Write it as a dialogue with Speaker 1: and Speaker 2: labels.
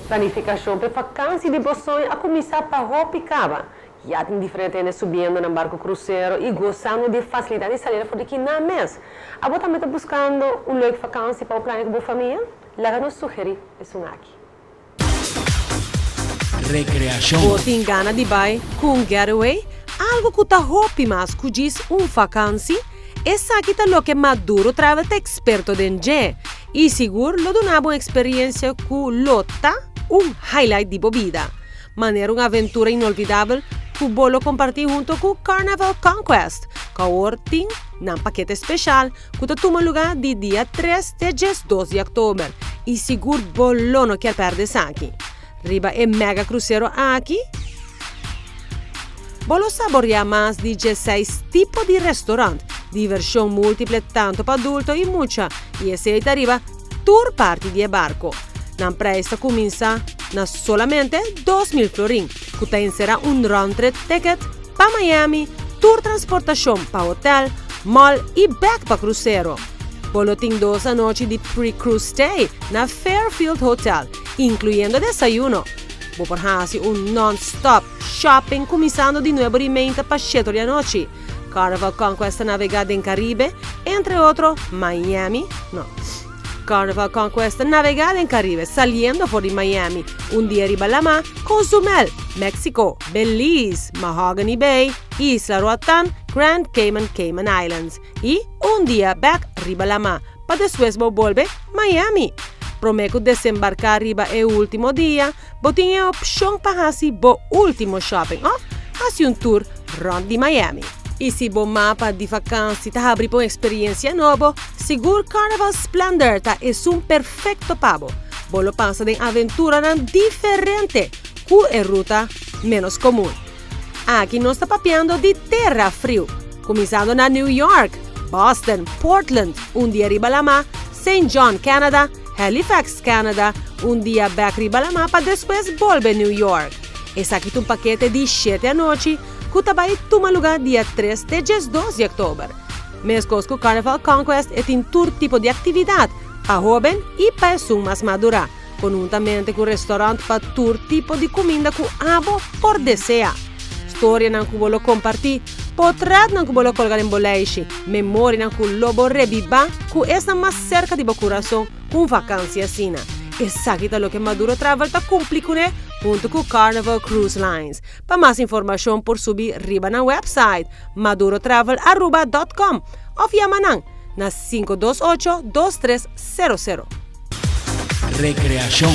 Speaker 1: Planificação para vacância de bolsões a começar para Ropicaba. Já tem diferentes subindo no barco cruzeiro e gostando de facilidade de sair fora daqui na mês. A você também está buscando um lugar de vacância para o plano com a família? Lá nos sugere isso aqui.
Speaker 2: Recreação.
Speaker 3: Você engana de vai com um getaway? Algo que está roupa mais que diz vacância? Essa aqui está lo que Maduro Travel é experto de e seguro lo donava uma experiência com lota highlight de vida. Maneira uma aventura inolvidável que o bolo compartir junto com Carnival Conquest, que agora tem um paquete especial que toma lugar de dia 3 de 12 de outubro. E seguro bolo não quer perder isso aqui. Riba é mega cruzeiro aqui. Bolo saborear mais de 16 tipos de restaurante, diversão múltiple tanto para adulto e mucha, e esse aí arriba tour party de barco. Na preço começa na solamente 2.000 florin, que tem será um round trip ticket para Miami, tour transportação para hotel, mall e back para cruzeiro. Bolo tem 2 noites de pre-cruise stay na Fairfield Hotel, incluindo desayuno. Vou por non-stop shopping começando de novo de mente para 7 da noite. Carnival Conquest navegada em Caribe, entre outros Miami, Carnival Conquest navegada em Caribe, saliendo por de Miami, dia arriba la mar, Cozumel, México, Belize, Mahogany Bay, Isla Roatán, Grand Cayman Islands, e dia back arriba la mar, para depois volver Miami. Prometo desembarcar arriba o último dia, botinha a opção para fazer o último shopping, fazer um tour round de Miami. E se o mapa de vacância está abrindo uma experiência nova, seguro Carnival Splendor é um perfeito pavo. Bolo passa de aventura diferente, com a ruta menos comum. Aqui nós está papeando de terra frio, começando na New York, Boston, Portland, dia arriba la mar, St. John, Canada, Halifax, Canada, dia back arriba la mar para depois volver New York. Esse aqui é um paquete de 7 à noite, que também toma lugar dia 3 de 12 de outubro. Mesmo com Carnival Conquest tem todo tipo de atividade para jovem e para pessoas mais maduras, conjuntamente com restaurante para todo tipo de comida que abo por desejar. História não que vou compartilhar, portrait não que vou colocar em boliche, memória não que lobo revivar, que essa mais cerca de meu coração com vacância assim. Essa aqui é o que Maduro Travel está cumprindo junto com Carnival Cruise Lines. Para mais informação, por subir riba na website madurotravel.com ou via manang na 528-2300.
Speaker 2: Recreação.